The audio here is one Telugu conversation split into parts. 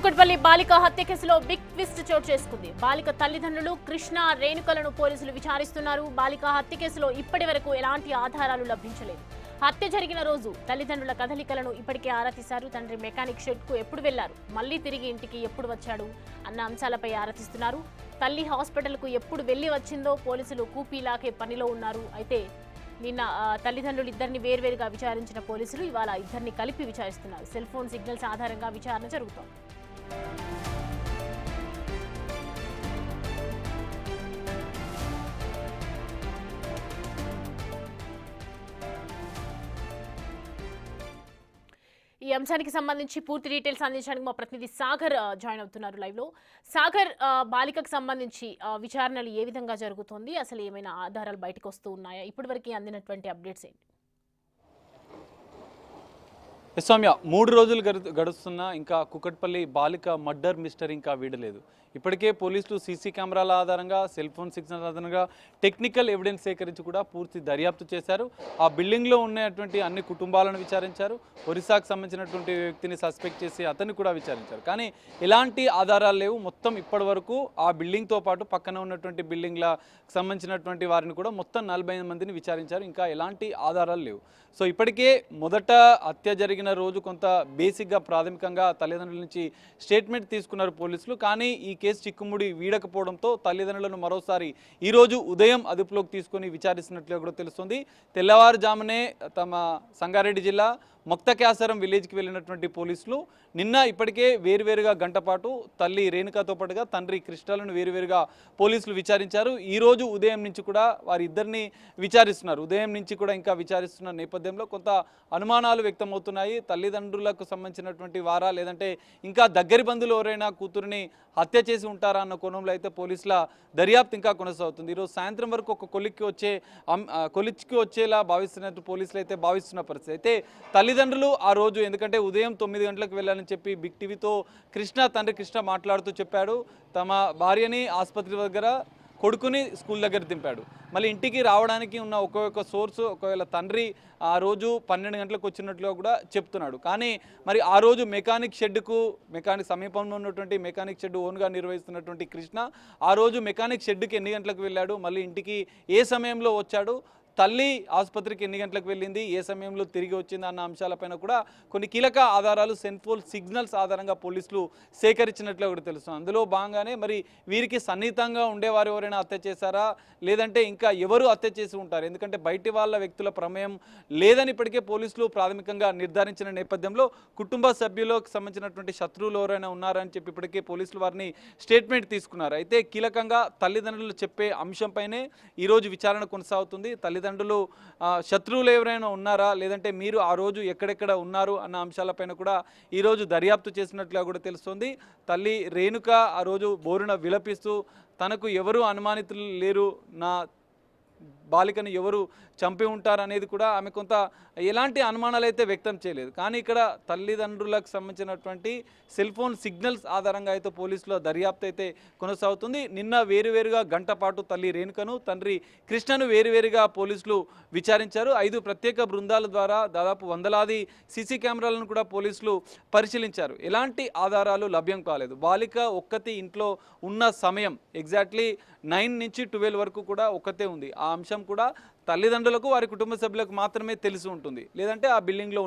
కుకట్పల్లి బాలిక హత్య కేసులో బిగ్ ట్విస్ట్ చోటు చేసుకుంది. బాలిక తల్లిదండ్రులు కృష్ణ, రేణుకలను పోలీసులు విచారిస్తున్నారు. బాలిక హత్య కేసులో ఇప్పటి వరకు ఎలాంటి ఆధారాలు లభించలేదు. హత్య జరిగిన రోజు తల్లిదండ్రుల కదలికలను ఇప్పటికే ఆరా తీశారు. తండ్రి మెకానిక్ షెడ్ కు ఎప్పుడు వెళ్లారు, మళ్లీ తిరిగి ఇంటికి ఎప్పుడు వచ్చాడు అన్న అంశాలపై ఆరా తీస్తున్నారు. తల్లి హాస్పిటల్ కు ఎప్పుడు వెళ్లి వచ్చిందో పోలీసులు కూపీలాగే పనిలో ఉన్నారు. అయితే నిన్న తల్లిదండ్రులు ఇద్దరిని వేర్వేరుగా విచారించిన పోలీసులు ఇవాళ ఇద్దరిని కలిపి విచారిస్తున్నారు. సెల్ ఫోన్ సిగ్నల్స్ ఆధారంగా విచారణ జరుగుతోంది. ఈ అంశానికి సంబంధించి పూర్తి డీటెయిల్స్ అందించడానికి మా ప్రతినిధి సాగర్ జాయిన్ అవుతున్నారు లైవ్ లో. సాగర్, బాలికకు సంబంధించి విచారణలు ఏ విధంగా జరుగుతోంది, అసలు ఏమైనా ఆధారాలు బయటకు వస్తూ ఉన్నాయా, ఇప్పటివరకు అందినటువంటి అప్డేట్స్ ఏంటి? సౌమ్య, 3 రోజులు గడుస్తున్నా ఇంకా కుకట్పల్లి బాలిక మర్డర్ మిస్టరీ ఇంకా వీడలేదు. ఇప్పటికే పోలీసులు సీసీ కెమెరాల ఆధారంగా, సెల్ ఫోన్ సిగ్నల్ ఆధారంగా టెక్నికల్ ఎవిడెన్స్ సేకరించి కూడా పూర్తి దర్యాప్తు చేశారు. ఆ బిల్డింగ్లో ఉన్నటువంటి అన్ని కుటుంబాలను విచారించారు. ఒరిస్సాకు సంబంధించినటువంటి వ్యక్తిని సస్పెక్ట్ చేసి అతన్ని కూడా విచారించారు. కానీ ఎలాంటి ఆధారాలు లేవు. మొత్తం ఇప్పటి వరకు ఆ బిల్డింగ్తో పాటు పక్కన ఉన్నటువంటి బిల్డింగ్లకు సంబంధించినటువంటి వారిని కూడా మొత్తం 45 మందిని విచారించారు. ఇంకా ఎలాంటి ఆధారాలు లేవు. సో ఇప్పటికే మొదట హత్య జరిగిన రోజు కొంత బేసిక్గా ప్రాథమికంగా తల్లిదండ్రుల నుంచి స్టేట్మెంట్ తీసుకున్నారు పోలీసులు. కానీ ఈ కేసు చిక్కుముడి వీడకపోవడంతో తల్లిదండ్రులను మరోసారి ఈరోజు ఉదయం అదుపులోకి తీసుకొని విచారిస్తున్నట్లుగా కూడా తెలుస్తుంది. తెల్లవారుజామునే తమ సంగారెడ్డి జిల్లా మొక్తక్యాసరం విలేజ్కి వెళ్ళినటువంటి పోలీసులు నిన్న ఇప్పటికే వేరువేరుగా గంటపాటు తల్లి రేణుకతో పాటుగా తండ్రి కృష్ణలను వేరువేరుగా పోలీసులు విచారించారు. ఈరోజు ఉదయం నుంచి కూడా వారిద్దరిని విచారిస్తున్నారు. ఉదయం నుంచి కూడా ఇంకా విచారిస్తున్న నేపథ్యంలో కొంత అనుమానాలు వ్యక్తమవుతున్నాయి. తల్లిదండ్రులకు సంబంధించినటువంటి వారా, లేదంటే ఇంకా దగ్గరి బంధువులు ఎవరైనా కూతురిని హత్య చేసి ఉంటారా అన్న కోణంలో అయితే పోలీసుల దర్యాప్తు ఇంకా కొనసాగుతుంది. ఈరోజు సాయంత్రం వరకు ఒక కొలిక్కి వచ్చేలా భావిస్తున్నట్టు పోలీసులు అయితే భావిస్తున్న పరిస్థితి. అయితే తల్లిదండ్రులు ఆ రోజు, ఎందుకంటే ఉదయం 9 గంటలకు వెళ్ళాలని చెప్పి బిగ్ టీవీతో తండ్రి కృష్ణ మాట్లాడుతూ చెప్పాడు. తమ భార్యని ఆసుపత్రి దగ్గర, కొడుకుని స్కూల్ దగ్గర దింపాడు. మళ్ళీ ఇంటికి రావడానికి ఉన్న ఒక్కొక్క సోర్సు, ఒకవేళ తండ్రి ఆ రోజు 12 గంటలకు వచ్చినట్లుగా కూడా చెప్తున్నాడు. కానీ మరి ఆ రోజు మెకానిక్ సమీపంలో ఉన్నటువంటి మెకానిక్ షెడ్ ఓన్గా నిర్వహిస్తున్నటువంటి కృష్ణ ఆ రోజు మెకానిక్ షెడ్కి ఎన్ని గంటలకు వెళ్ళాడు, మళ్ళీ ఇంటికి ఏ సమయంలో వచ్చాడు, తల్లి ఆసుపత్రికి ఎన్ని గంటలకు వెళ్ళింది, ఏ సమయంలో తిరిగి వచ్చింది అన్న అంశాలపైన కూడా కొన్ని కీలక ఆధారాలు సెల్ ఫోన్ సిగ్నల్స్ ఆధారంగా పోలీసులు సేకరించినట్లు కూడా తెలుస్తుంది. అందులో భాగంగానే మరి వీరికి సన్నిహితంగా ఉండేవారు ఎవరైనా హత్య చేశారా, లేదంటే ఇంకా ఎవరు హత్య చేసి ఉంటారు, ఎందుకంటే బయటి వాళ్ళ వ్యక్తుల ప్రమేయం లేదని ఇప్పటికే పోలీసులు ప్రాథమికంగా నిర్ధారించిన నేపథ్యంలో కుటుంబ సభ్యులకు సంబంధించినటువంటి శత్రువులు ఎవరైనా ఉన్నారని చెప్పి ఇప్పటికే పోలీసులు వారిని స్టేట్మెంట్ తీసుకున్నారు. అయితే కీలకంగా తల్లిదండ్రులు చెప్పే అంశంపైనే ఈరోజు విచారణ కొనసాగుతుంది. తల్లిదండ్రులు శత్రువులు ఎవరైనా ఉన్నారా, లేదంటే మీరు ఆ రోజు ఎక్కడెక్కడ ఉన్నారు అన్న అంశాలపైన కూడా ఈరోజు దర్యాప్తు చేసినట్లుగా కూడా తెలుస్తుంది. తల్లి రేణుక ఆ రోజు బోరున విలపిస్తూ తనకు ఎవరు అనుమానితులు లేరు, నా బాలికను ఎవరు చంపి ఉంటారనేది కూడా ఆమె కొంత ఎలాంటి అనుమానాలు అయితే వ్యక్తం చేయలేదు. కానీ ఇక్కడ తల్లిదండ్రులకు సంబంధించినటువంటి సెల్ ఫోన్ సిగ్నల్స్ ఆధారంగా అయితే పోలీసుల దర్యాప్తు అయితే కొనసాగుతుంది. నిన్న వేరువేరుగా గంట పాటు తల్లి రేణుకను, తండ్రి కృష్ణను వేరువేరుగా పోలీసులు విచారించారు. 5 ప్రత్యేక బృందాల ద్వారా దాదాపు వందలాది సీసీ కెమెరాలను కూడా పోలీసులు పరిశీలించారు. ఎలాంటి ఆధారాలు లభ్యం కాలేదు. బాలిక ఒక్కతి ఇంట్లో ఉన్న సమయం ఎగ్జాక్ట్లీ 9 నుంచి 12 వరకు కూడా ఒక్కతే ఉంది. ఆ అంశం కూడా తల్లిదండ్రులకు, వారి కుటుంబ సభ్యులకు మాత్రమే తెలిసి ఉంటుంది, లేదంటే ఆ బిల్డింగ్లో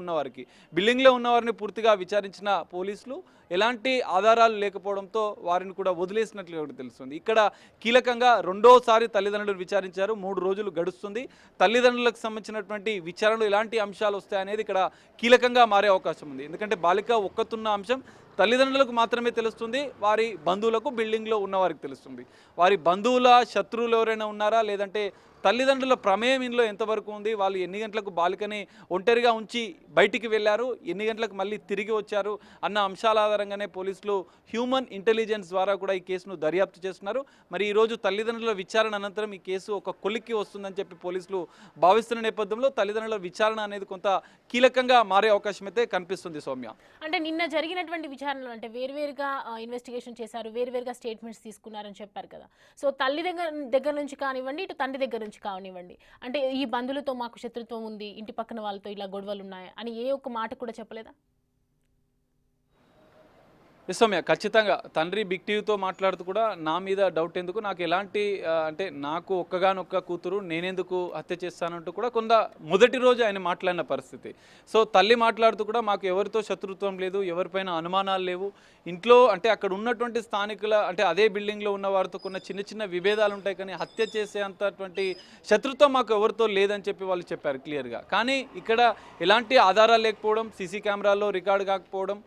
ఉన్నవారిని పూర్తిగా విచారించిన పోలీసులు ఎలాంటి ఆధారాలు లేకపోవడంతో వారిని కూడా వదిలేసినట్లు తెలుస్తుంది. ఇక్కడ కీలకంగా రెండోసారి తల్లిదండ్రులు విచారించారు. 3 రోజులు గడుస్తుంది. తల్లిదండ్రులకు సంబంధించినటువంటి విచారణలు ఎలాంటి అంశాలు వస్తాయనేది ఇక్కడ కీలకంగా మారే అవకాశం ఉంది. ఎందుకంటే బాలిక ఒక్కతున్న అంశం తల్లిదండ్రులకు మాత్రమే తెలుస్తుంది, వారి బంధువులకు, బిల్డింగ్లో ఉన్నవారికి తెలుస్తుంది. వారి బంధువుల శత్రువులు ఎవరైనా ఉన్నారా, లేదంటే తల్లిదండ్రుల ప్రమేయం ఇందులో ఎంతవరకు ఉంది, వాళ్ళు ఎన్ని గంటలకు బాలికని ఒంటరిగా ఉంచి బయటికి వెళ్ళారు, ఎన్ని గంటలకు మళ్ళీ తిరిగి వచ్చారు అన్న అంశాల ఆధారంగానే పోలీసులు హ్యూమన్ ఇంటెలిజెన్స్ ద్వారా కూడా ఈ కేసును దర్యాప్తు చేస్తున్నారు. మరి ఈరోజు తల్లిదండ్రుల విచారణ అనంతరం ఈ కేసు ఒక కొలిక్కి వస్తుందని చెప్పి పోలీసులు భావిస్తున్న నేపథ్యంలో తల్లిదండ్రుల విచారణ అనేది కొంత కీలకంగా మారే అవకాశం అయితే కనిపిస్తుంది. సౌమ్య, అంటే నిన్న జరిగినటువంటి విచారణలో అంటే వేరువేరుగా ఇన్వెస్టిగేషన్ చేశారు, వేరువేరుగా స్టేట్మెంట్స్ తీసుకున్నారని చెప్పారు కదా. సో తల్లి దగ్గర నుంచి కానివ్వండి, ఇటు తండ్రి దగ్గర నుంచి కానివ్వండి, అంటే ఈ బంధువులతో మాకు శత్రుత్వం ఉంది, ఇంటి పక్కన వాళ్ళతో ఇలా గొడవలు ఉన్నాయి అని ఏ ఒక్క మాట కూడా చెప్పలేదా? సౌమ్య, ఖచ్చితంగా తండ్రి బిగ్ టీవీతో మాట్లాడుతూ కూడా నా మీద డౌట్ ఎందుకు, నాకు ఎలాంటి అంటే నాకు ఒక్కగానొక్క కూతురు, నేనెందుకు హత్య చేస్తానంటూ కూడా మొదటి రోజు ఆయన మాట్లాడిన పరిస్థితి. సో తల్లి మాట్లాడుతూ కూడా మాకు ఎవరితో శత్రుత్వం లేదు, ఎవరిపైన అనుమానాలు లేవు, ఇంట్లో అంటే అక్కడ ఉన్నటువంటి స్థానికుల అంటే అదే బిల్డింగ్లో ఉన్న వారితో కొన్ని చిన్న చిన్న విభేదాలు ఉంటాయి, కానీ హత్య చేసే అంతటువంటి శత్రుత్వం మాకు ఎవరితో లేదని చెప్పి వాళ్ళు చెప్పారు క్లియర్గా. కానీ ఇక్కడ ఎలాంటి ఆధారాలు లేకపోవడం, సీసీ కెమెరాల్లో రికార్డు కాకపోవడం,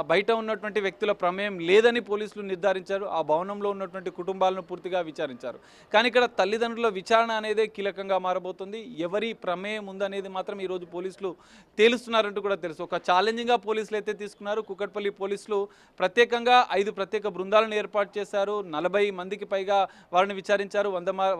బయట ఉన్నటువంటి వ్యక్తుల ప్రమేయం లేదని పోలీసులు నిర్ధారించారు. ఆ భవనంలో ఉన్నటువంటి కుటుంబాలను పూర్తిగా విచారించారు. కానీ ఇక్కడ తల్లిదండ్రుల విచారణ అనేది కీలకంగా మారబోతుంది. ఎవరి ప్రమేయం ఉందనేది మాత్రం ఈరోజు పోలీసులు తేలుస్తున్నారంటూ కూడా తెలుసు. ఒక ఛాలెంజింగ్గా పోలీసులు అయితే తీసుకున్నారు. కూకట్పల్లి పోలీసులు ప్రత్యేకంగా 5 ప్రత్యేక బృందాలను ఏర్పాటు చేశారు. 40 మందికి పైగా వారిని విచారించారు.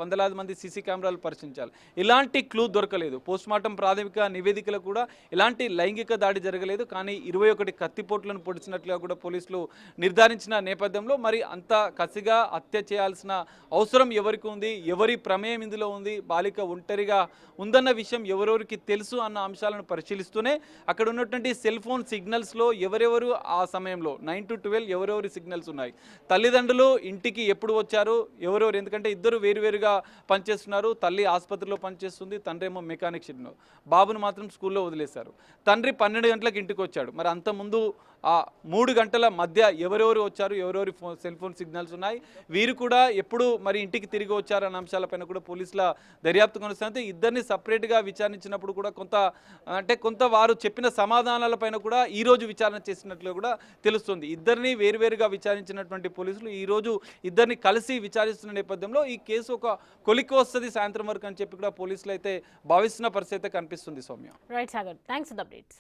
వందలాది మంది సీసీ కెమెరాలు పరిశీలించారు. ఇలాంటి క్లూ దొరకలేదు. పోస్ట్మార్టం ప్రాథమిక నివేదికలు కూడా ఇలాంటి లైంగిక దాడి జరగలేదు. కానీ 21 కత్తిపోట్లను పొడిచినట్లుగా కూడా పోలీసులు నిర్ధారించిన నేపథ్యంలో మరి అంత కసిగా హత్య చేయాల్సిన అవసరం ఎవరికి ఉంది, ఎవరి ప్రమేయం ఇందులో ఉంది, బాలిక ఒంటరిగా ఉందన్న విషయం ఎవరెవరికి తెలుసు అన్న అంశాలను పరిశీలిస్తూనే అక్కడ ఉన్నటువంటి సెల్ ఫోన్ సిగ్నల్స్లో ఎవరెవరు ఆ సమయంలో 9 to 12 ఎవరెవరి సిగ్నల్స్ ఉన్నాయి, తల్లిదండ్రులు ఇంటికి ఎప్పుడు వచ్చారు ఎవరెవరు, ఎందుకంటే ఇద్దరు వేరువేరుగా పనిచేస్తున్నారు. తల్లి ఆసుపత్రిలో పనిచేస్తుంది, తండ్రి ఏమో మెకానిక్ షెడ్లో, బాబును మాత్రం స్కూల్లో వదిలేశారు. తండ్రి 12 గంటలకు ఇంటికి వచ్చాడు. మరి అంతకుముందు ఆ 3 గంటల మధ్య ఎవరెవరు వచ్చారు, ఎవరెవరి సెల్ ఫోన్ సిగ్నల్స్ ఉన్నాయి, వీరు కూడా ఎప్పుడు మరి ఇంటికి తిరిగి వచ్చారన్న అంశాలపైన కూడా పోలీసుల దర్యాప్తు కొనసాగుతుంది. ఇద్దరిని సపరేట్గా విచారించినప్పుడు కూడా కొంత వారు చెప్పిన సమాధానాలపైన కూడా ఈరోజు విచారణ చేసినట్లు కూడా తెలుస్తుంది. ఇద్దరిని వేరువేరుగా విచారించినటువంటి పోలీసులు ఈరోజు ఇద్దరిని కలిసి విచారిస్తున్న నేపథ్యంలో ఈ కేసు ఒక కొలిక్కి వస్తుంది సాయంత్రం వరకు అని చెప్పి కూడా పోలీసులు అయితే భావిస్తున్న పరిస్థితి అయితే కనిపిస్తుంది. Soumya. Right Sagar, thanks for the updates.